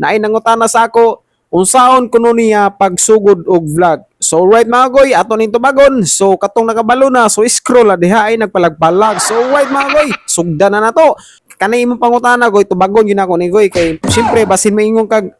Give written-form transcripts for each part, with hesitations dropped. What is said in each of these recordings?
naay nangutana sa ako unsaon kuno niya pagsugod og vlog. So right mga goy, ato ning tubagon. So katong nakabalo na, so scroll na diha ay nagpalagpalag. So right mga goy, sugdan na nato. Kanay imong pangutana goy, tubagon gyud ako ni goy kay syempre basin maingon kag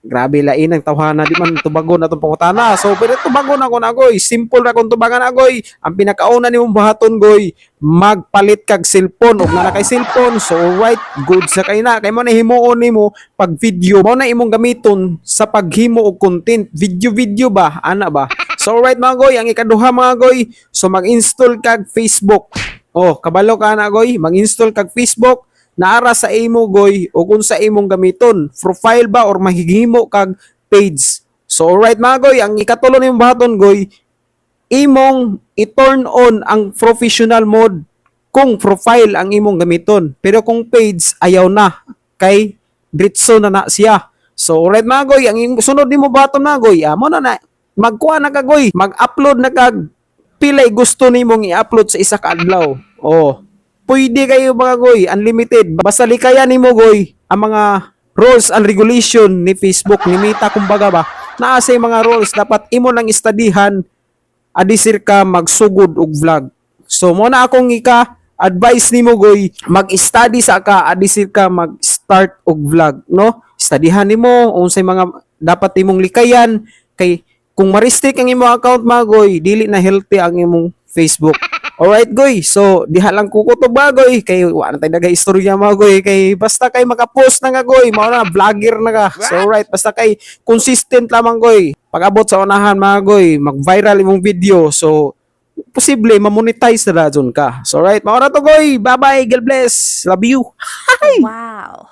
grabe lain ang tawhana di man tubagon atong pangutana. So pero tubagon ako na goy, simple ra kung tubagan na goy. Ang pinakauna nimong buhaton goy, magpalit kag cellphone ug na kay cellphone. So right, good sa kay na kay mo na himuon nimo pag video mo na imong gamiton sa paghimo og content, video ba ana ba. So right mga goy, ang ikaduha mga goy, so mag-install kag Facebook. Oh, kabalo ka na goy, mag-install kag Facebook naara sa imo goy o kung sa imong gamiton, profile ba or mahigimo kag page. So alright mga goy, ang ikatulo nimong baton goy, imong i-turn on ang professional mode kung profile ang imong gamiton. Pero kung page ayaw na kay diretso na siya. So alright mga goy, ang sunod nimo baton mga goy, amo na magkuha na ka goy, mag-upload na kag pilay gusto nimong i-upload sa isa ka adlaw. Oh, pwede kayo mga goy, unlimited. Basta likayan nimo goy ang mga rules and regulation ni Facebook, ni Meta kumbaga ba. Naa say mga rules dapat imo nang istadihan adisir ka magsugod og vlog. So mo na akong advice nimo goy, mag-study sa ka adisir ka mag-start og vlog, no? Studyhan nimo unsay mga dapat imong likayan kay kung ma-restrict ang imong account mga goy, dili na healthy ang imong Facebook. Alright goy, so diha lang kukutob ba goy kay wala tay daga istorya mga goy kay basta kay maka-post na nga goy, mao na vlogger na ka. So alright, basta kay consistent lamang goy. Pag abot sa unahan mga goy, mag-viral imong video. So posible ma-monetize na radyon ka. So alright, mao na to goy. Bye-bye, God bless. Love you. Wow.